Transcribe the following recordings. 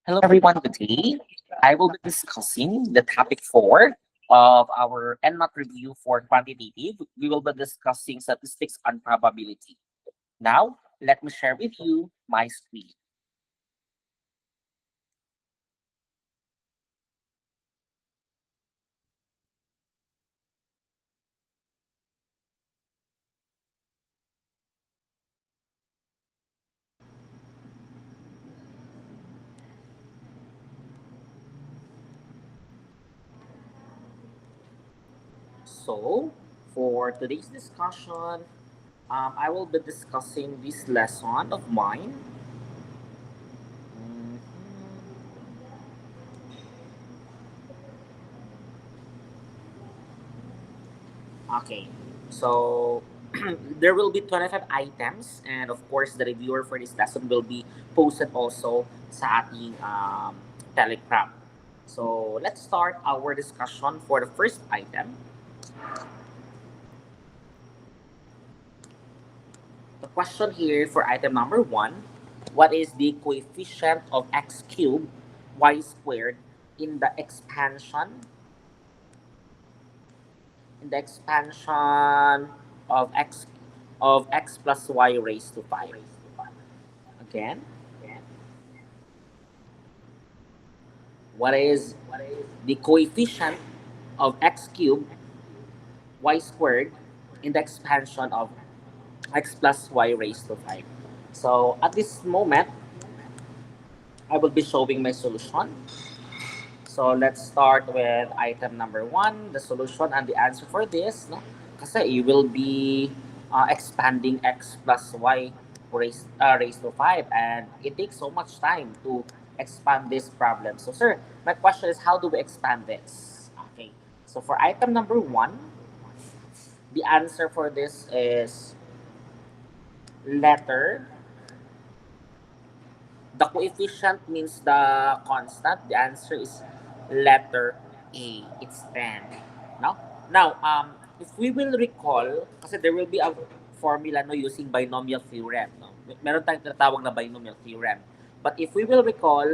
Hello everyone, good day. I will be discussing the topic 4 of our NMAT review for quantitative. We will be discussing statistics and probability. Now, let me share with you my screen. So, for today's discussion, I will be discussing this lesson of mine. Mhm. Okay, so there will be 25 items, and of course, the reviewer for this lesson will be posted also sa ating Telegram. So let's start our discussion for the first item. The question here for item number 1: what is the coefficient of x cubed y squared in the expansion of x plus y raised to 5? Again, what is the coefficient of x cubed y squared in the expansion of x plus y raised to 5? So at this moment, I will be showing my solution. So let's start with item number 1, the solution and the answer for this. No? Kasi you will be expanding x plus y raised to 5, and it takes so much time to expand this problem. So sir, my question is, how do we expand this? Okay, so for item number 1, the answer for this is letter. The coefficient means the constant. The answer is letter A. It's 10. No? Now, if we will recall, kasi there will be a formula no using binomial theorem. No? Meron tayong tinatawag na binomial theorem. But if we will recall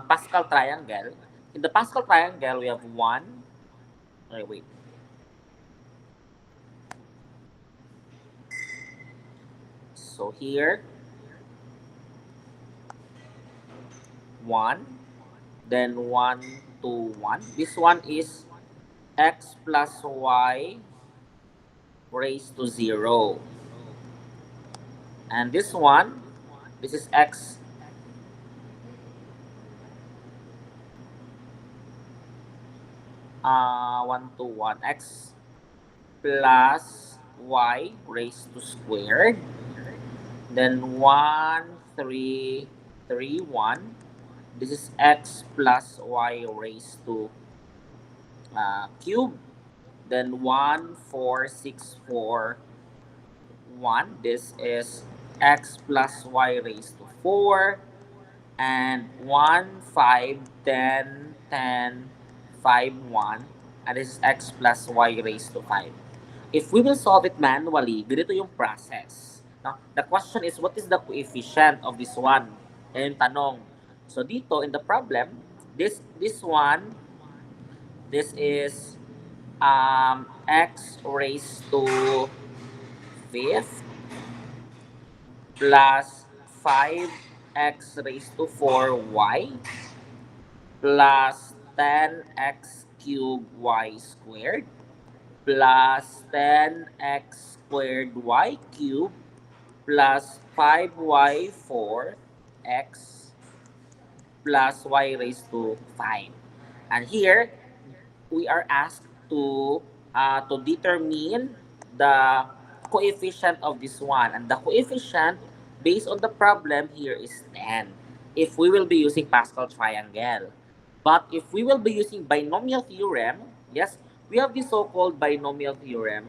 Pascal triangle, in the Pascal triangle, we have one. Okay, wait. So here, 1, then 1, 2, 1. This one is x plus y raised to 0. And this one, this is x 1 to 1, x plus y raised to squared. Then 1, 3, 3, 1. This is x plus y raised to cube. Then 1, 4, 6, 4, 1. This is x plus y raised to 4. And 1, 5, 10, 10, 5, 1. And this is x plus y raised to 5. If we will solve it manually, ganito yung process. Now, the question is, what is the coefficient of this one? Yan yung tanong. So dito, in the problem, this one, this is x raised to 5th plus 5x raised to 4y plus 10x cubed y squared plus 10x squared y cubed plus 5y 4x plus y raised to 5. And here, we are asked to determine the coefficient of this one. And the coefficient based on the problem here is 10 if we will be using Pascal triangle. But if we will be using binomial theorem, yes, we have the so-called binomial theorem.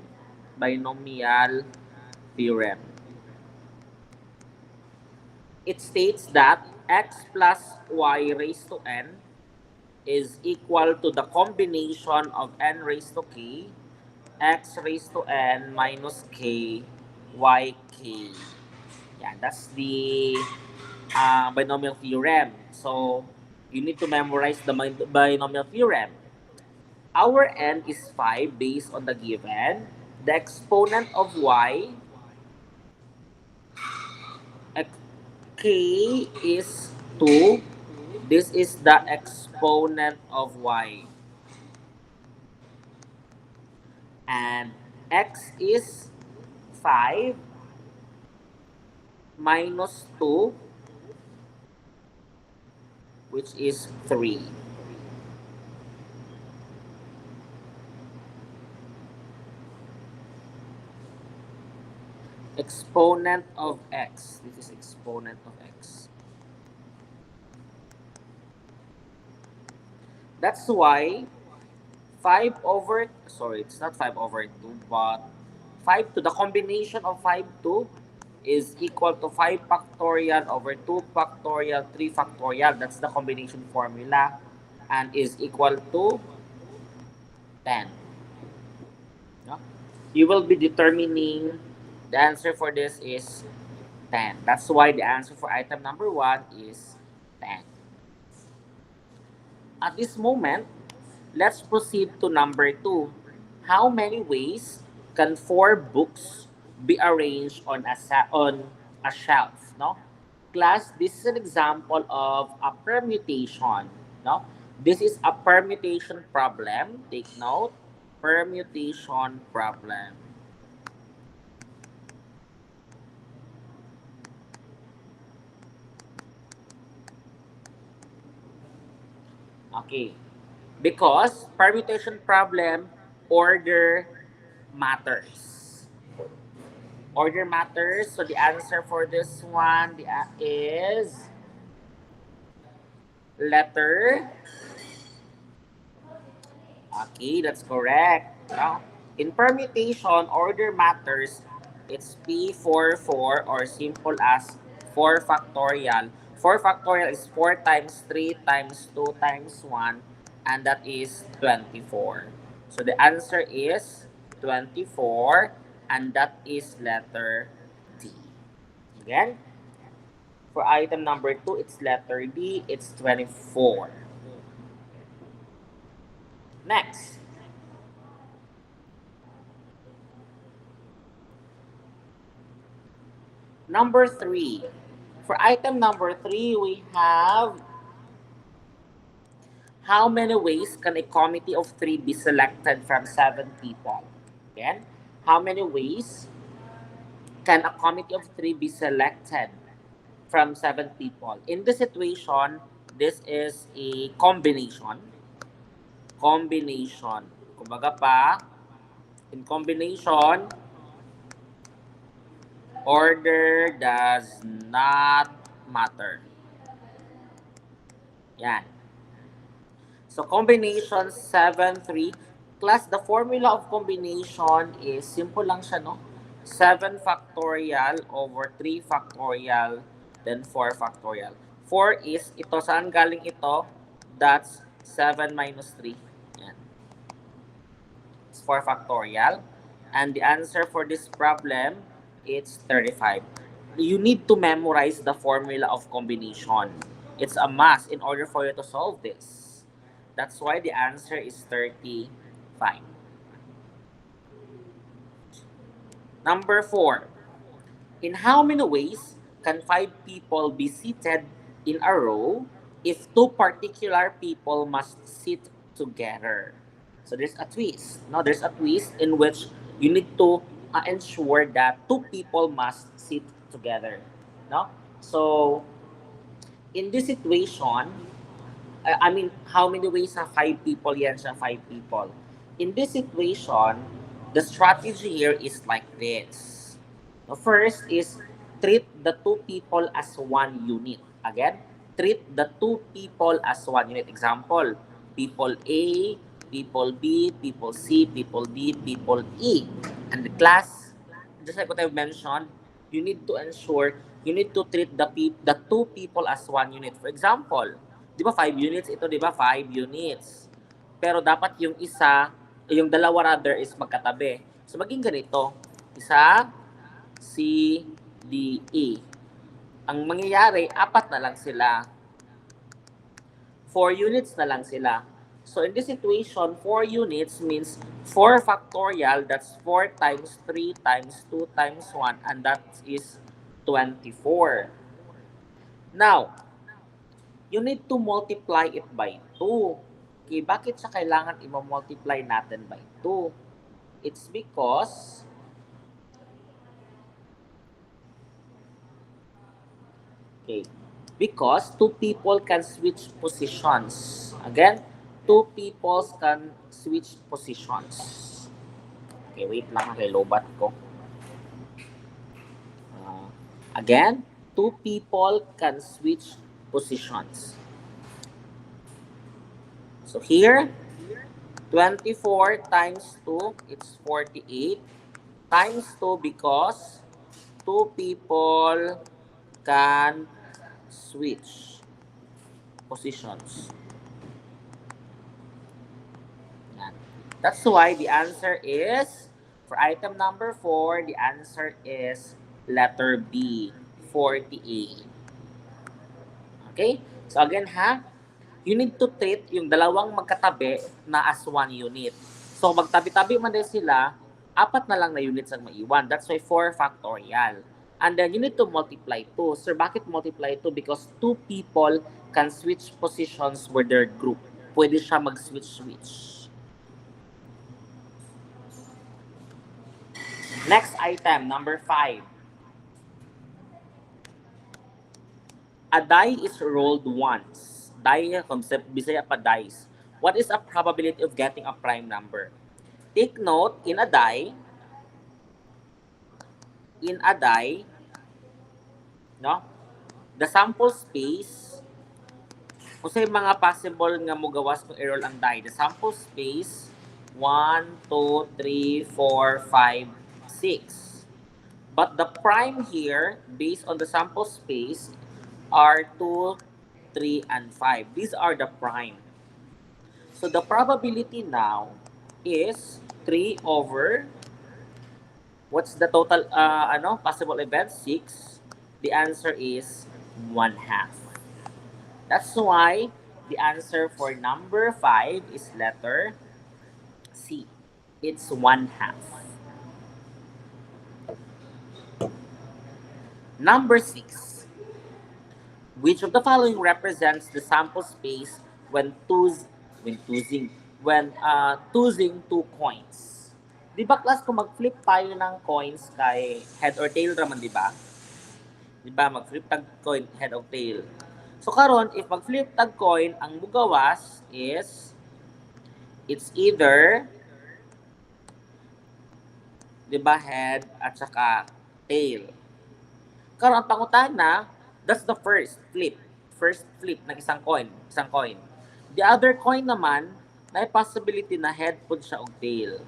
Binomial theorem. It states that x plus y raised to n is equal to the combination of n raised to k, x raised to n minus k, y k. Yeah, that's the binomial theorem. So, you need to memorize the binomial theorem. Our n is 5 based on the given. The exponent of y, k is 2. This is the exponent of y. And x is 5 minus 2, which is 3. Exponent of x. This is exponent of x. That's why 5 over, sorry, it's not 5 over 2, but 5 to the combination of 5 to is equal to 5 factorial over 2 factorial, 3 factorial. That's the combination formula, and is equal to 10. No? You will be determining the answer for this is 10. That's why the answer for item number 1 is 10. At this moment, let's proceed to number 2. How many ways can 4 books be arranged on a shelf? No, class. This is an example of a permutation. No, this is a permutation problem. Take note, permutation problem. Okay, because permutation problem, order matters. Order matters. So the answer for this one is letter. Okay, that's correct. Now, in permutation, order matters. It's P44 or simple as 4 factorial. 4 factorial is 4 times 3 times 2 times 1, and that is 24. So the answer is 24, and that is letter D. Again, for item number 2, it's letter D, it's 24. Next, number 3. For item number 3, we have how many ways can a committee of 3 be selected from 7 people? Again, how many ways can a committee of 3 be selected from 7 people? In this situation, this is a combination. Combination. Kumbaga pa, in combination, order does not matter. Yan. So combination 7, 3. Class, the formula of combination is simple lang siya, no? 7 factorial over 3 factorial, then 4 factorial. 4 is, ito, saan galing ito? That's 7 minus 3. Yan. It's 4 factorial. And the answer for this problem, it's 35. You need to memorize the formula of combination. It's a must in order for you to solve this. That's why the answer is 35. Number 4. In how many ways can 5 people be seated in a row if 2 particular people must sit together? So there's a twist. No, there's a twist in which you need to ensure that 2 people must sit together. No? So in this situation, I mean, how many ways sa 5 people yan sa 5 people? In this situation, the strategy here is like this. The first is treat the 2 people as 1 unit. Again, treat the 2 people as 1 unit. Example, people A, people B, people C, people D, people E. And the class, just like what I've mentioned, you need to ensure, you need to treat the 2 people as 1 unit. For example, di ba 5 units ito, di ba? 5 units. Pero dapat yung isa, yung dalawa rather is magkatabi. So maging ganito. Isa, C, D, E. Ang mangyayari, 4 na lang sila. 4 units na lang sila. So in this situation, 4 units means 4 factorial, that's 4 times 3 times 2 times 1, and that is 24. Now, you need to multiply it by 2. Okay, bakit siya kailangan i-multiply natin by 2? It's because because 2 people can switch positions. Again, 2 people can switch positions. Okay, wait lang, lobat ko. Again, 2 people can switch positions. So here, 24 times 2, it's 48 times 2 because 2 people can switch positions. Yan. That's why the answer is, for item number 4, the answer is letter B, 48. Okay? So again ha, you need to treat yung dalawang magkatabi na as one unit. So magtabi-tabi man din sila, 4 na lang na units ang maiwan. That's why 4 factorial. And then you need to multiply 2. Sir, bakit multiply 2? Because 2 people can switch positions with their group. Pwede siya mag-switch-switch. Next item, number 5. A die is rolled once. Die concept, Bisaya pa dice. What is a probability of getting a prime number? Take note, in a die, no? The sample space, kung sa mga possible nga mo gawas kung i-roll ang die, the sample space, 1, 2, 3, 4, 5, 6. But the prime here, based on the sample space, are 2, 3, and 5. These are the prime. So the probability now is 3 over, what's the total possible event? 6. The answer is 1/2. That's why the answer for number 5 is letter C. It's 1/2. Number 6. Which of the following represents the sample space when choosing two coins? Di ba class, kung mag-flip tayo ng coins kay head or tail raman, di ba? Di ba, mag-flip tag coin, head or tail. So karon, if mag-flip tag coin, ang mugawas is, it's either, di ba, head at saka tail. Karon, ang pangutana, that's the first flip ng isang coin. The other coin naman, na possibility na head po siya o tail.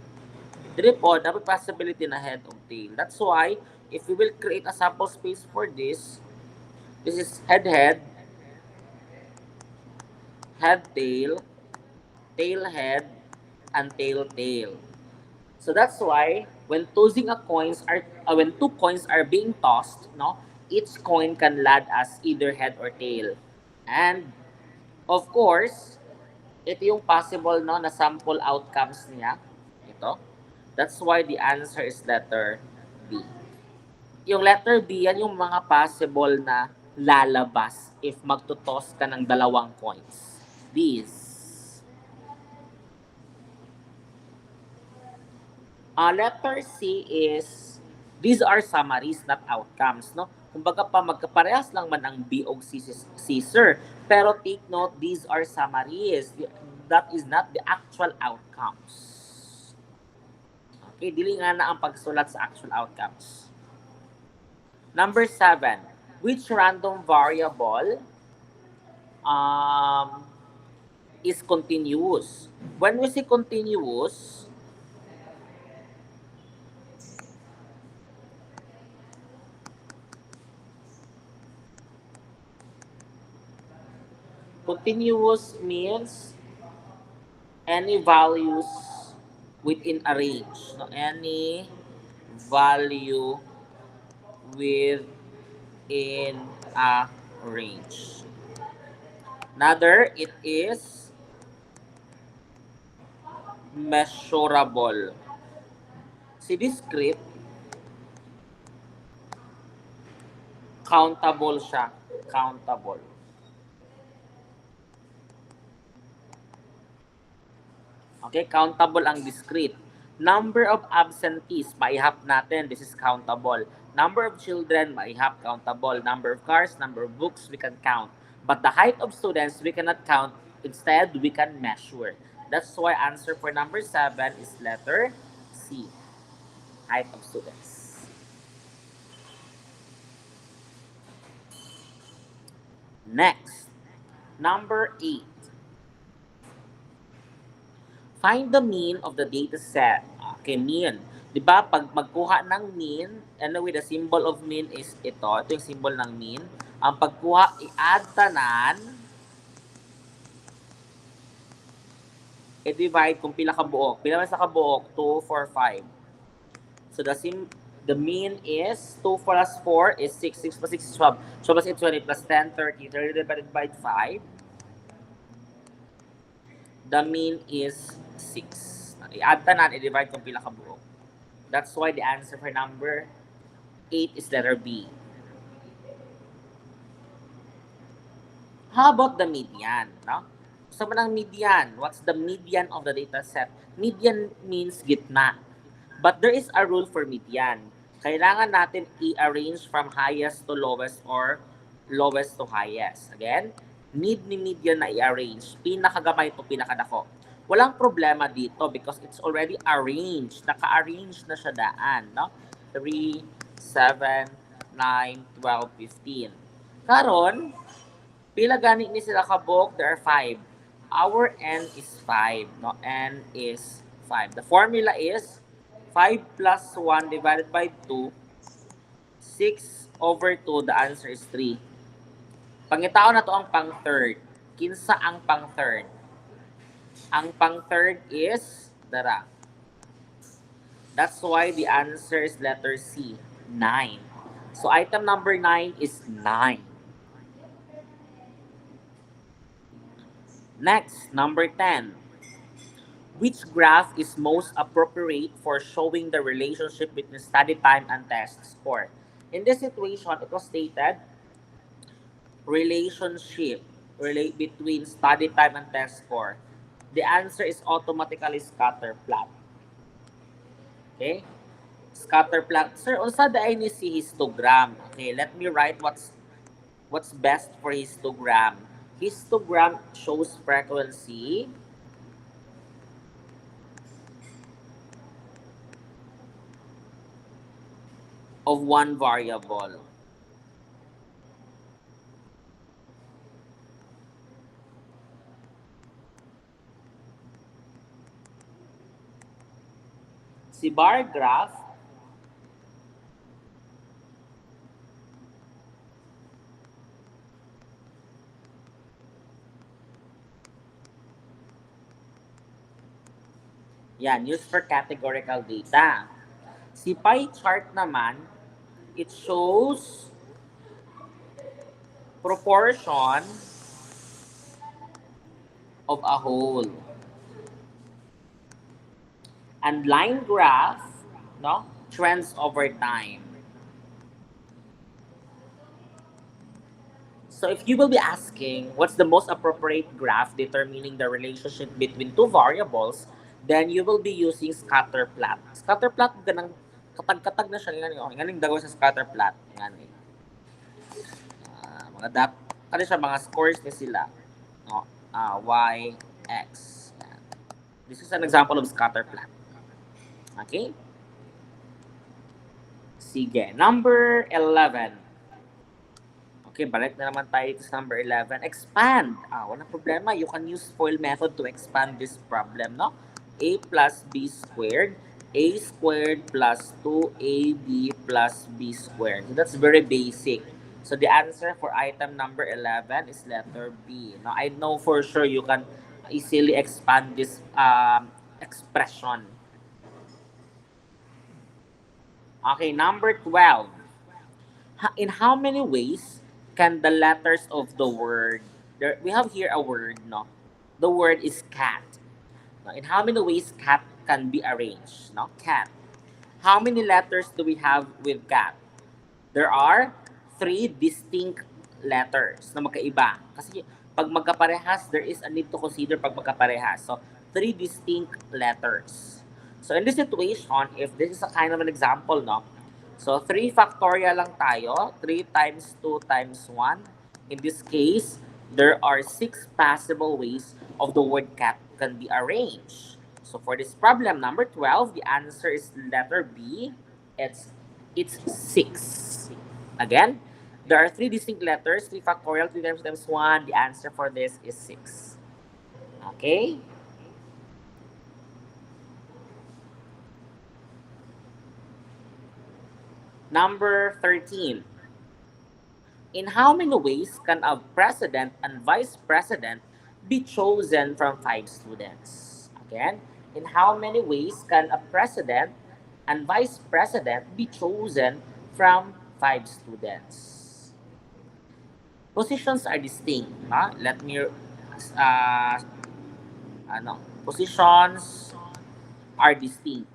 Dire po, na possibility na head o tail. That's why, if we will create a sample space for this is head, tail, head, and tail. So that's why when tossing a coins are when two coins are being tossed, no, each coin can land as either head or tail. And of course, ito yung possible, no, na sample outcomes niya. Ito. That's why the answer is letter B. Yung letter B, yan yung mga possible na lalabas if magtutos ka ng dalawang coins. These. Letter C is, these are summaries, not outcomes, no? Kumbaga pa, magkaparehas lang man ang B o C, sir. Pero take note, these are summaries. That is not the actual outcomes. Okay, dili nga na ang pagsulat sa actual outcomes. Number 7, which random variable is continuous? When we say continuous, continuous means any values within a range. No? Any value within arrange. Another, it is measurable. Si discrete, countable siya. Countable. Okay, countable ang discrete. Number of absentees, maihap natin, this is countable. Number of children, maihap, countable. Number of cars, number of books, we can count. But the height of students, we cannot count. Instead, we can measure. That's why answer for number 7 is letter C, height of students. Next, number 8. Find the mean of the data set. Okay, mean. Di ba, pag magkuha ng mean, anyway, the symbol of mean is ito. Ito yung symbol ng mean. Ang pagkuha, i-add tanan, i-divide kung pila ka buok. Pila man sa kabuok? 2, 4, 5. So the mean is 2 plus 4 is 6. 6 plus 6 is 12. 12 plus 8 20 plus 10, 30. 30 divided by 5. The mean is 6. I-add tanan, i-divide kung pila ka buok. That's why the answer for number 8 is letter B. How about the median? No? So, ang median? What's the median of the data set? Median means gitna. But there is a rule for median. Kailangan natin i-arrange from highest to lowest or lowest to highest. Again, need ni median na i-arrange. Pinakagamay to pinakadako. Walang problema dito because it's already arranged. Naka-arrange na siya daan. No? 3, 7, 9, 12, 15. Karon, pila gani ni sila kabok? There are 5. Our n is 5. No? N is 5. The formula is 5 plus 1 divided by 2. 6 over 2. The answer is 3. Pangitaon na to ang pang-third. Kinsa ang pang-third? Ang pang-third is dara. That's why the answer is letter C, 9. So item number 9 is 9. Next, number 10. Which graph is most appropriate for showing the relationship between study time and test score? In this situation, it was stated relationship between study time and test score. The answer is automatically scatter plot. Okay? Scatter plot. Sir, unsa daay ni si histogram? Okay, let me write what's best for histogram. Histogram shows frequency of one variable. Si bar graph yan, used for categorical data. Si pie chart naman, it shows proportion of a whole. And line graph, no, trends over time. So if you will be asking what's the most appropriate graph determining the relationship between two variables, then you will be using scatter plot. Scatter plot, ganang katag-katag na siya. Nganing dagawa sa scatter plot. Ngani. Mga ano siya, mga scores ni sila. No? Y, X. Yan. This is an example of scatter plot. Okay? Sige. Number 11. Okay, balik na naman tayo to number 11. Expand. Walang problema. You can use FOIL method to expand this problem, no? A plus B squared. A squared plus 2AB plus B squared. So that's very basic. So the answer for item number 11 is letter B. Now, I know for sure you can easily expand this expression. Okay, number 12. In how many ways can the letters of the word, there, we have here a word, no? The word is cat. Now, in how many ways cat can be arranged? No? Cat. How many letters do we have with cat? There are three distinct letters na magkaiba. Kasi pag magkaparehas, there is a need to consider pag magkaparehas. So, three distinct letters. So, in this situation, if this is a kind of an example, no? So, 3 factorial lang tayo. 3 times 2 times 1. In this case, there are 6 possible ways of the word cat can be arranged. So, for this problem, number 12, the answer is letter B. It's 6. Again, there are 3 distinct letters. 3 factorial, 3 times 1. The answer for this is 6. Okay? Number 13. In how many ways can a president and vice president be chosen from 5 students? Again, in how many ways can a president and vice president be chosen from 5 students? Positions are distinct. Let me, ano, positions are distinct.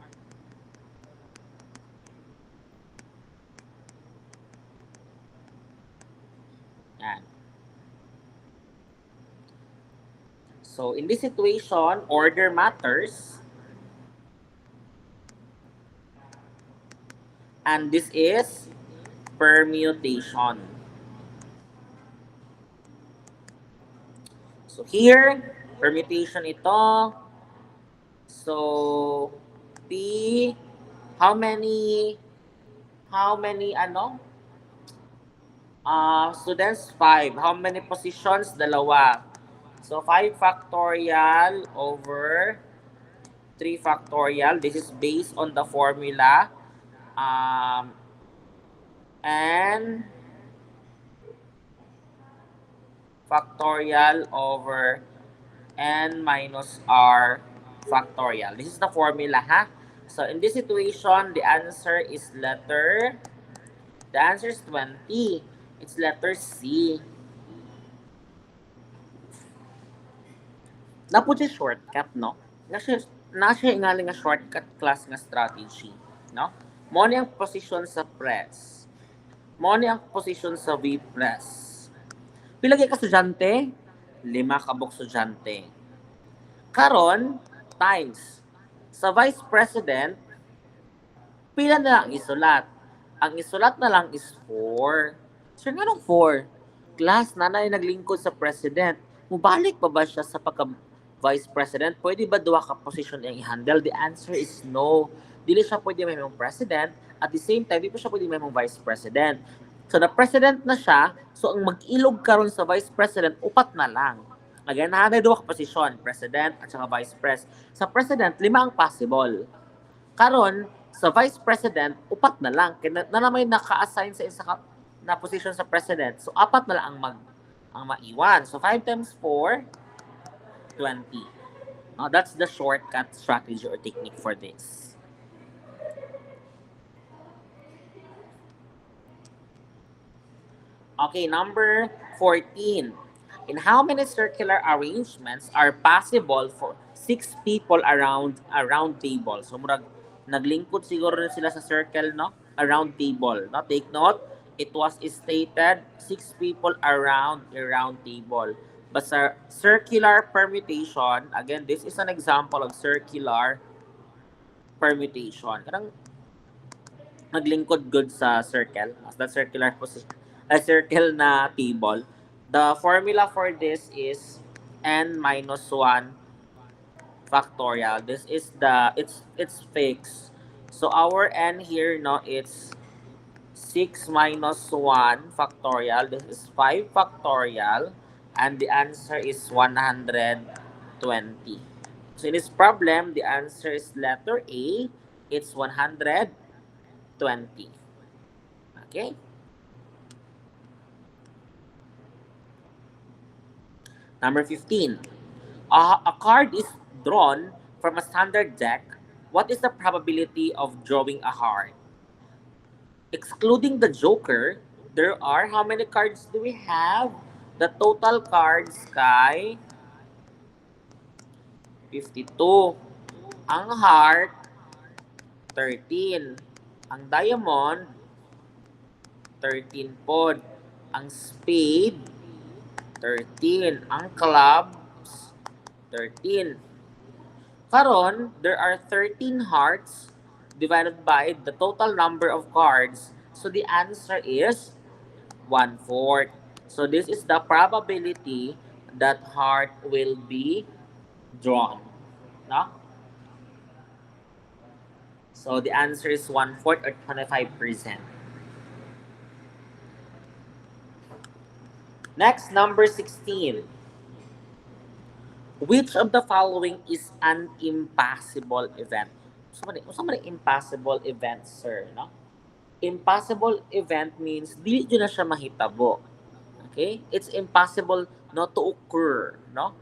Yan. So, in this situation, order matters. And this is permutation. So, here, permutation ito. So, P, how many, students? 5. How many positions? Dalawa. So, 5 factorial over 3 factorial. This is based on the formula. N factorial over n minus r factorial. This is the formula, ha? So, in this situation, the answer is the answer is 20. It's letter C. Napod siya shortcut, no? Nasa nga shortcut class nga strategy, no? Mo ni ang position sa press. Mo ni ang position sa V press. Pila ka estudyante? 5 kabok estudyante. Karon times sa vice president, pila na lang isulat? Ang isulat na lang is 4. Sir, nga nung 4? Class, nanay naglingkod sa president. Mubalik pa ba siya sa pagka-vice president? Pwede ba duwa ka position yung i-handle? The answer is no. Dili siya pwede may mong president. At the same time, di pa siya pwede may mong vice president. So, na president na siya. So, ang mag-ilog karon sa vice president, upat na lang. Again, nanay duwa ka posisyon, president at saka vice pres. Sa president, 5 ang possible. Karon, sa vice president, upat na lang. Kaya na may naka-assign sa isa na position sa president. So, 4 na lang ang maiwan. So, 5 times 4, 20. That's the shortcut strategy or technique for this. Okay, number 14. In how many circular arrangements are possible for 6 people around a round table? So, murag naglingkod siguro rin sila sa circle, no? A round table. No? Take note, it was stated 6 people around a round table. But sa circular permutation, again, this is an example of circular permutation. Karang naglingkod good sa circle, the circular position, a circle na table. The formula for this is n minus 1 factorial. This is it's fixed. So our n here, no, it's 6 minus 1 factorial. This is 5 factorial. And the answer is 120. So in this problem, the answer is letter A. It's 120. Okay? Number 15. A card is drawn from a standard deck. What is the probability of drawing a heart? Excluding the joker, There are, how many cards do we have? The total cards kay 52. Ang heart, 13. Ang diamond, 13 pod. Ang spade, 13. Ang clubs, 13. Karon, there are 13 hearts divided by the total number of cards. So the answer is 1/4. So this is the probability that heart will be drawn. No? So the answer is 1/4 or 25%. Next, number 16. Which of the following is an impossible event? Sa man impossible event, sir, no? Impossible event means dili jud na siya mahitabo. Okay? It's impossible not to occur, no?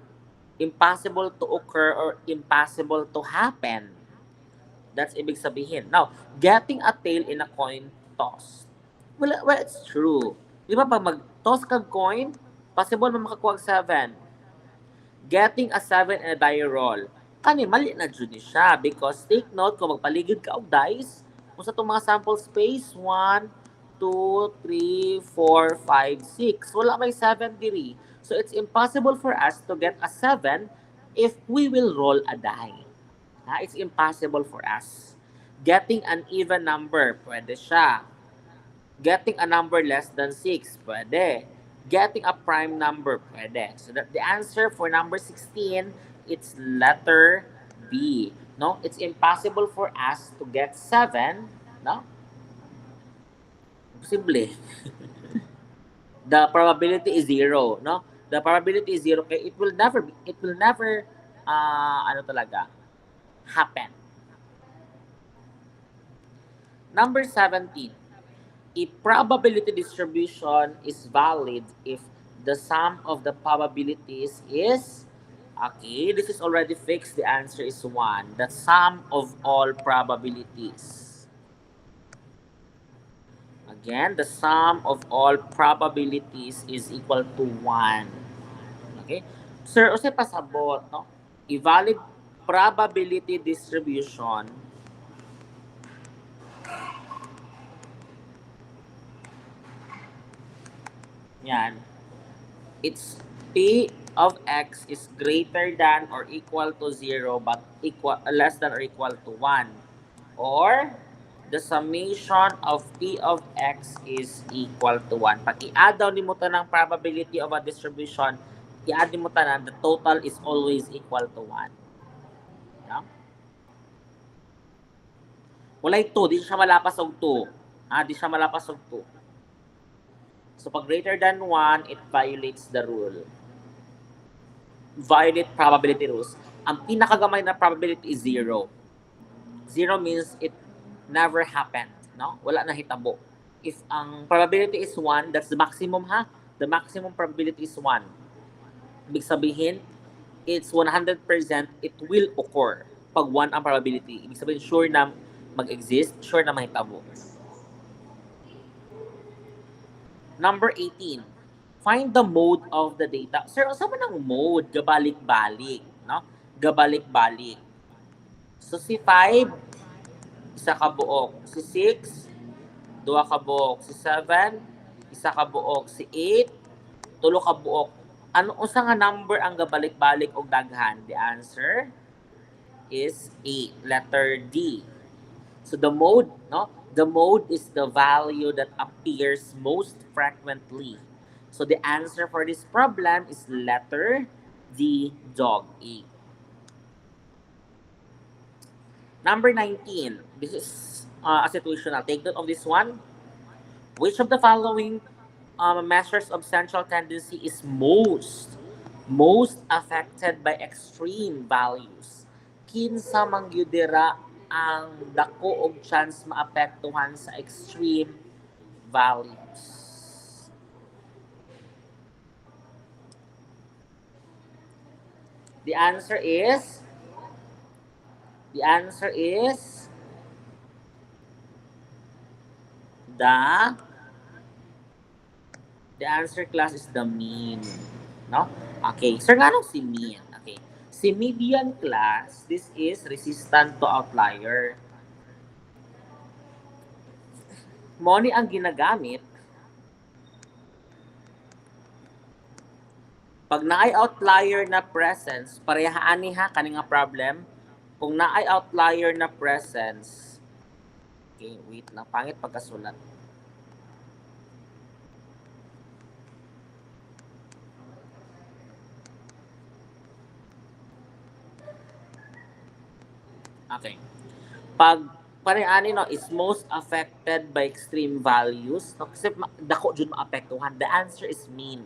Impossible to occur or impossible to happen. That's ibig sabihin. Now, getting a tail in a coin toss. Well, it's true. Di ba pag mag-toss kag coin, possible na makakuha og 7. Getting a 7 in a die roll. Kani, mali na dyan ni siya. Because take note, kung magpaligid ka og dice, kung sa itong mga sample space, 1, 2, 3, 4, 5, 6. Wala may 7 diri. So it's impossible for us to get a 7 if we will roll a die. It's impossible for us. Getting an even number, pwede siya. Getting a number less than 6, pwede. Getting a prime number, pwede. So that the answer for number 16, it's letter B. No, it's impossible for us to get 7, no? Imposible. The probability is 0, no? The probability is 0 kaya it will never ano talaga happen. Number 17. A probability distribution is valid if the sum of the probabilities is, okay, this is already fixed. The answer is 1. The sum of all probabilities. Again, the sum of all probabilities is equal to 1. Okay? Sir, o pasabot, no? A valid probability distribution yan. It's P of x is greater than or equal to 0 but less than or equal to 1. Or the summation of P of x is equal to 1. Pag i-add daw ni mo ng probability of a distribution, i-add ni mo tanan, the total is always equal to 1. Yeah? Walay 2, di siya malapas og 2. Di siya malapas og 2. So pag greater than 1, it violates the rule. Violate probability rules. Ang pinakagamay na probability is 0. 0 means it never happened, no? Wala na hitabo. If ang probability is 1, that's the maximum, ha? The maximum probability is 1. Ibig sabihin, it's 100% it will occur pag 1 ang probability. Ibig sabihin, sure na mag-exist, sure na mahitabo. Number 18. Find the mode of the data. Sir, sa man ang mode? Gabalik-balik, no? Gabalik-balik. So, si 5, isa ka buok. Si 6, 2 ka buok. Si 7, isa ka buok. Si 8, 3 ka buok. Ano usa nga number ang gabalik-balik og daghan? The answer is 8, letter D. So the mode, no? The mode is the value that appears most frequently. So the answer for this problem is letter D, dog, A. Number 19. This is a situational. Take note of this one. Which of the following measures of central tendency is most affected by extreme values? Kinsa man gyud dira ang dako og chance maapektuhan sa extreme values? The answer is the The answer, class, is the mean. No? Okay. Sir, nga nung si mean? Okay. Si median, class, this is resistant to outlier. Money ang ginagamit pag naay outlier na presence, parehaan ni ha kani nga problem. Kung naay outlier na presence, okay, wait lang, pangit pagkasulat. Okay. Pag parehaan no is most affected by extreme values, no, kasi dako jud maapektuhan. The answer is mean.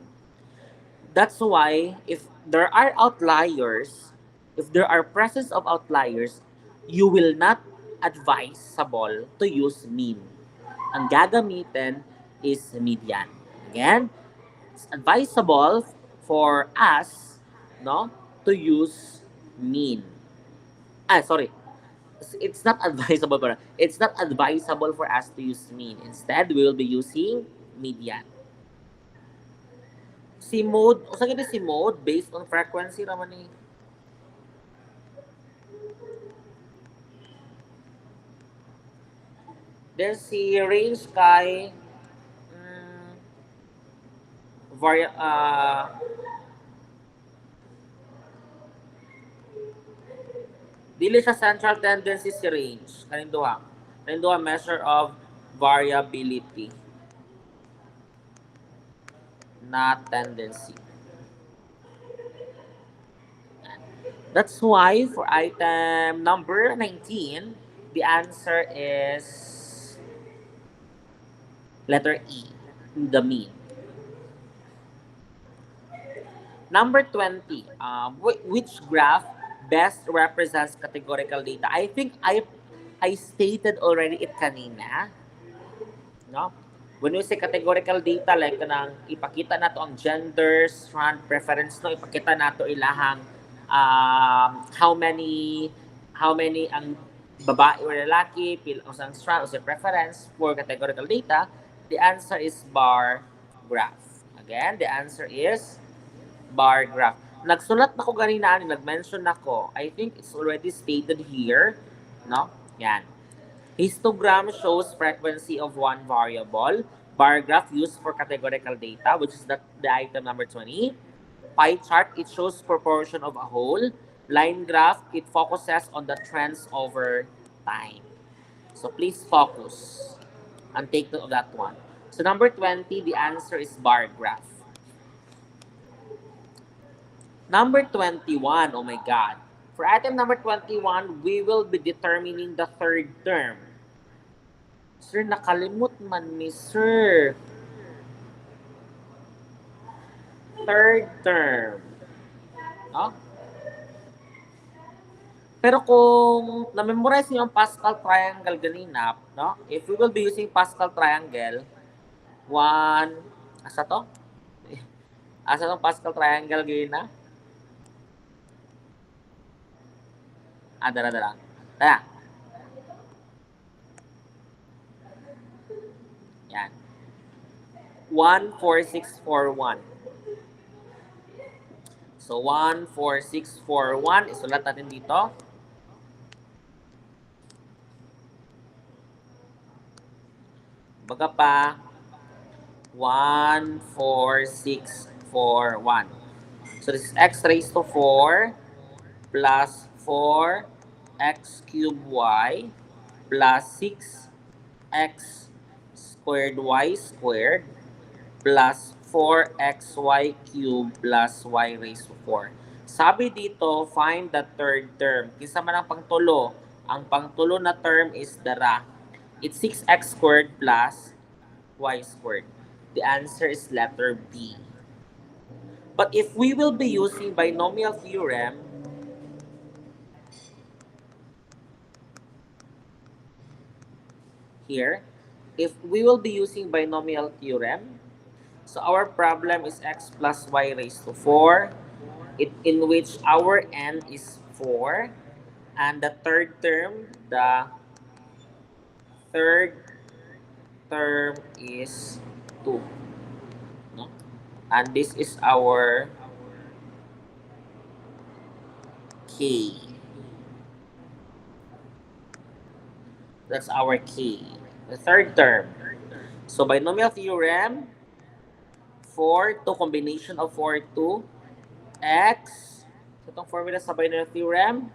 That's why if there are outliers, if there are presence of outliers, you will not advisable to use mean. Ang gagamitin is median. Again, it's advisable for us, no, to use mean. Sorry. It's not advisable for us to use mean. Instead, we will be using median. Si mode, usa gid si mode based on frequency raman ni. Then si range kay varia dili sa central tendency si range kaning duha. Kaning duha measure of variability, not tendency. That's why for item number 19, the answer is letter E, the mean. Number 20, which graph best represents categorical data? I think I stated already it kanina. No? When we say categorical data, like kanang ipakita nato ang gender, strand, preference, no, ipakita nato ilahang how many ang babae or lalaki, pil o sang strand o sa preference for categorical data, the answer is bar graph. Again, the answer is bar graph. Nagsulat na ko ganina, nag-mention na ko. I think it's already stated here, no? Yan. Histogram shows frequency of one variable. Bar graph used for categorical data, which is the item number 20. Pie chart, it shows proportion of a whole. Line graph, it focuses on the trends over time. So please focus and take note of that one. So number 20, the answer is bar graph. Number 21, oh my God. For item number 21, we will be determining the third term. Sir, nakalimot man mi, sir. Third term. No? Pero kung na-memorize niyo ang Pascal triangle ganina, no? If we will be using Pascal triangle, asa to? Asa tong Pascal triangle ganina? Dala. Tara. Yan. 1, 4, 6, 4, 1. So, 1, 4, 6, 4, 1. Isulat natin dito. Baga pa, 1, 4, 6, 4, 1. So, this is x raised to 4 plus 4 x cubed y plus 6 x squared y squared plus 4xy cubed plus y raised to 4. Sabi dito, find the third term. Kinsa man ang pangtulo? Ang pangtulo na term is dara. It's 6x squared plus y squared. The answer is letter B. But if we will be using binomial theorem, here, if we will be using binomial theorem, so our problem is x plus y raised to 4, in which our n is 4, and the third term is 2. No? And this is our K. That's our K. The third term. So binomial theorem for to combination of 4 to x. So itong formula sa binomial theorem,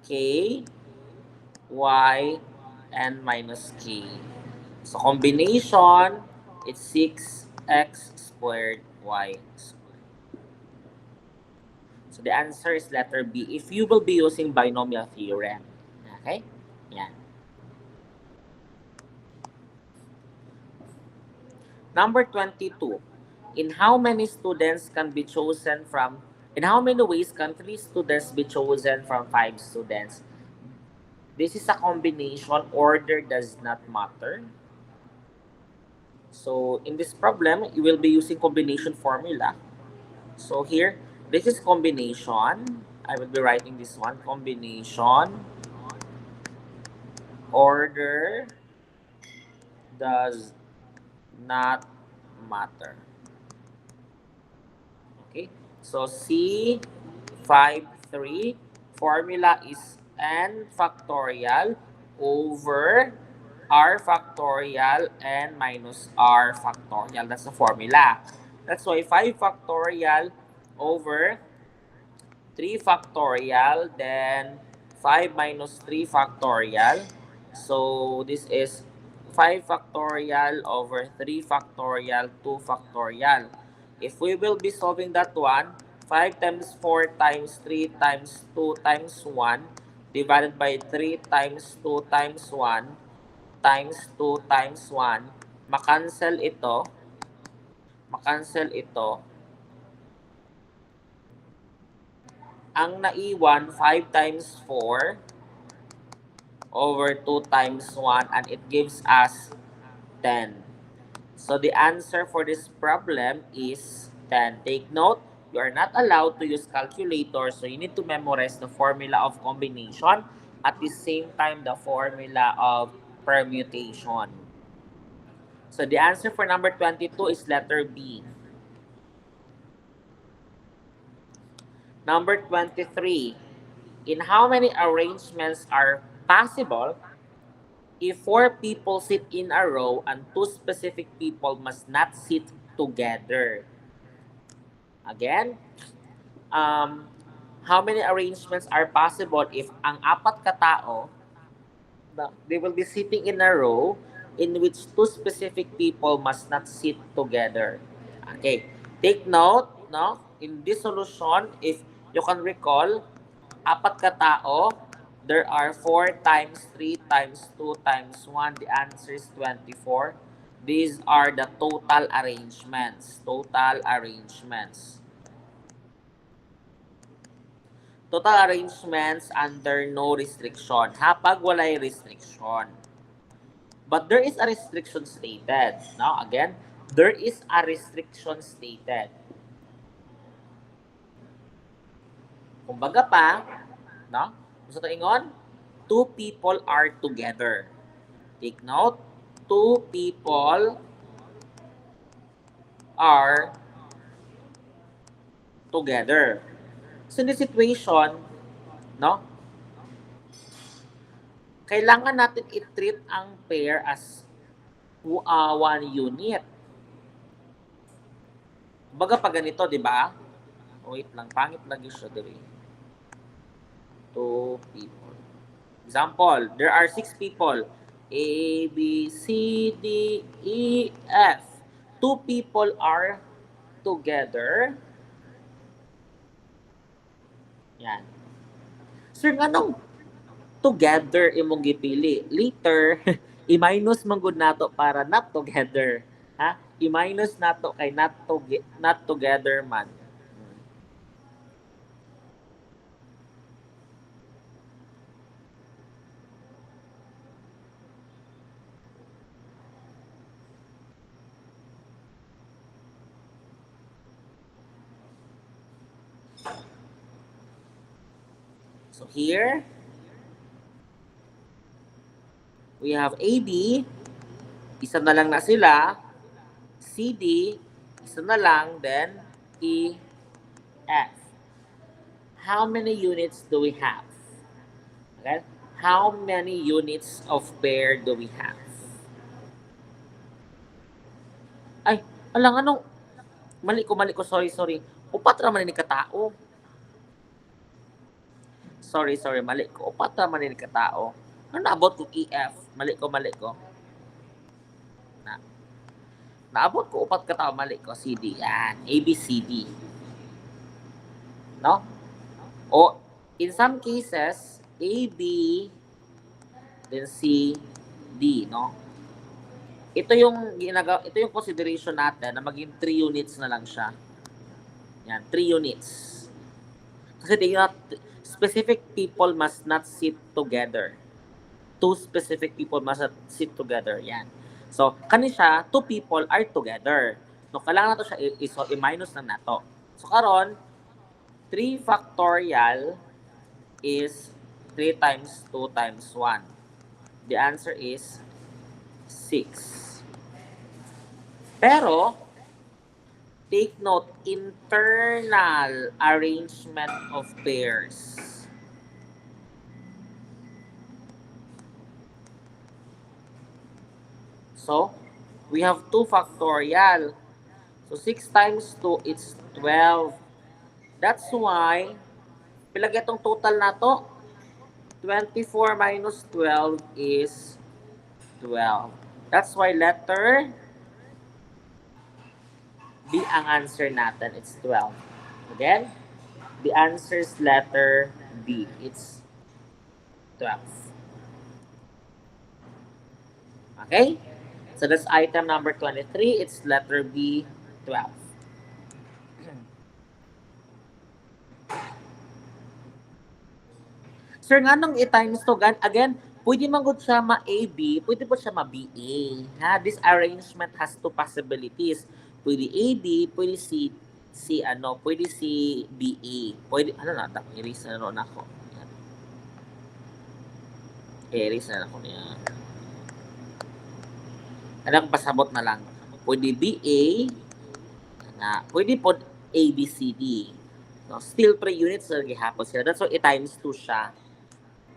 K, Y, and minus K. So combination, it's 6x squared y squared. So the answer is letter B if you will be using binomial theorem. Okay? Yeah. Number 22. In how many students can be chosen from in how many ways can 3 students be chosen from 5 students? This is a combination. Order does not matter. So in this problem, you will be using combination formula. So here, this is combination. I will be writing this one. Combination. Order does not matter. Okay. So C 5 3 formula is n factorial over r factorial and minus r factorial. That's the formula. That's why 5 factorial over 3 factorial, then 5 minus 3 factorial. So this is 5 factorial over 3 factorial, 2 factorial. If we will be solving that one, 5 times 4 times 3 times 2 times 1 divided by 3 times 2 times 1 times 2 times 1, makancel ito, makancel ito, ang naiwan 5 times 4 over 2 times 1 and it gives us 10. So the answer for this problem is 10. Take note, you are not allowed to use calculator, so you need to memorize the formula of combination at the same time the formula of permutation. So the answer for number 22 is letter B. Number 23. In how many arrangements are possible if 4 people sit in a row and 2 specific people must not sit together? Again, um, how many arrangements are possible if ang 4 katao, they will be sitting in a row in which 2 specific people must not sit together? Okay, take note, no? In this solution, if you can recall, 4 katao, there are 4 times 3 times 2 times 1. The answer is 24. These are the total arrangements. Total arrangements. Total arrangements under no restriction. Pag walay restriction. But there is a restriction stated. Now, again, there is a restriction stated. Kumbaga pa, no? Gusto ito ingon? 2 people are together. Take note, 2 people are together. So in this situation, no? Kailangan natin i-treat ang pair as one unit. Kumbaga pag ganito, di ba? Wait lang, pangit lagi siya diri. 2 people. Example, there are 6 people. A, B, C, D, E, F. 2 people are together. Yan. Sir, anong together imong gipili? Later, i-minus man gud nato para not together. Ha? I-minus nato kay not together man. So here, We have AB, isa na lang na sila. CD, isa na lang. Then EF. How many units do we have? Okay? How many units of pair do we have? Ay, alang anong, mali ko, sorry. Upat naman ni katao. Sorry, mali ko. Upat naman ni katao. Ano naabot ko EF? Mali ko. Naabot ko upat katao, mali ko. CD, yan. ABCD. No? O, in some cases, AB, then C, D, no? Ito yung consideration natin na maging 3 units na lang siya. Yan, 3 units. Kasi specific people must not sit together. 2 specific people must not sit together. Yan. So, siya, 2 people are together. No, kailangan nato siya i-minus na nato. So, karon 3 factorial is 3 times 2 times 1. The answer is 6. Pero, take note, internal arrangement of pairs. So, we have 2 factorial. So, 6 times 2, it's 12. That's why, pilag itong total na to, 24 minus 12 is 12. That's why letter B ang answer natin. It's 12. Again, the answer is letter B. It's 12. Okay? So that's item number 23. It's letter B, 12. Sir, nga nung i-times to, again, pwede man good siya ma-AB, pwede po siya ma-BA. Ha? This arrangement has 2 possibilities. Pwede AB, pwede pwede si BA. Pwede, erase na ron ako. Erase na ako niya. Pasabot na lang. Pwede BA, pwede po ABCD. No, still 3 units na gihapon sila. That's why i-times 2 siya.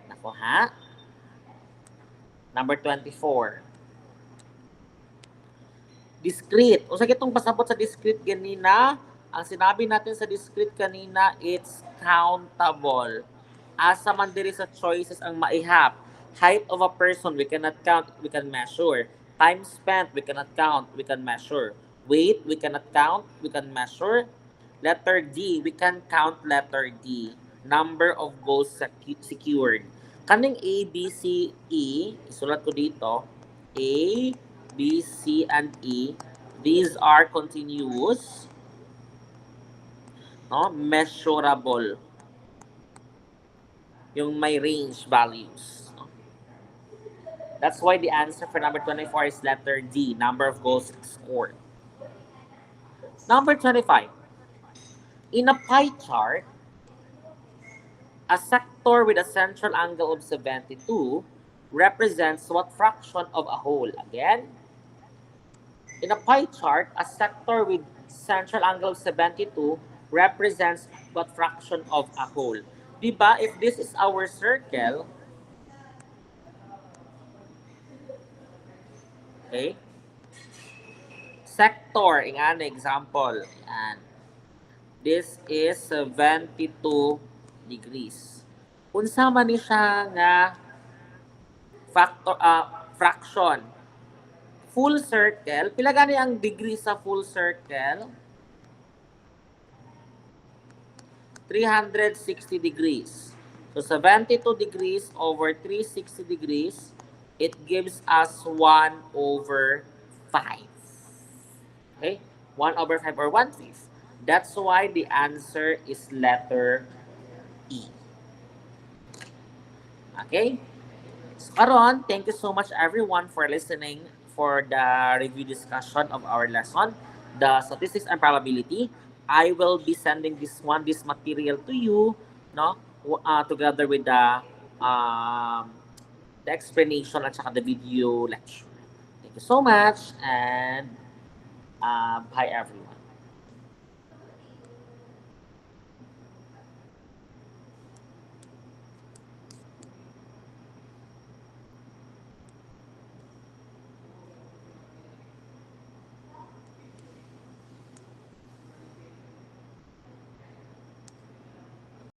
Nako ha? Number 24. Discrete. O sa itong pasabot sa discrete ganina, ang sinabi natin sa discrete kanina, it's countable. Asa man diri sa choices ang maihap. Height of a person, we cannot count, we can measure. Time spent, we cannot count, we can measure. Weight, we cannot count, we can measure. Letter D, we can count letter D. Number of goals secured. Kaning A, B, C, E, isulat ko dito, A, B, C, and E, these are continuous, no? Measurable. Yung may range values. No? That's why the answer for number 24 is letter D, number of goals scored. Number 25. In a pie chart, a sector with a central angle of 72 represents what fraction of a whole? Again, in a pie chart, a sector with central angle of 72 represents what fraction of a whole? Diba, if this is our circle, okay, sector, an example, yan. This is 72 degrees. Unsa man ni siya nga fraction. Full circle, pila gani ang degree sa full circle? 360 degrees. So 72 degrees over 360 degrees, it gives us 1 over 5. Okay? 1 over 5 or 1/5. That's why the answer is letter E. Okay? So, karon, thank you so much everyone for listening for the review discussion of our lesson, the statistics and probability. I will be sending this material to you, no, together with the the explanation at saka the video lecture. Thank you so much and bye everyone.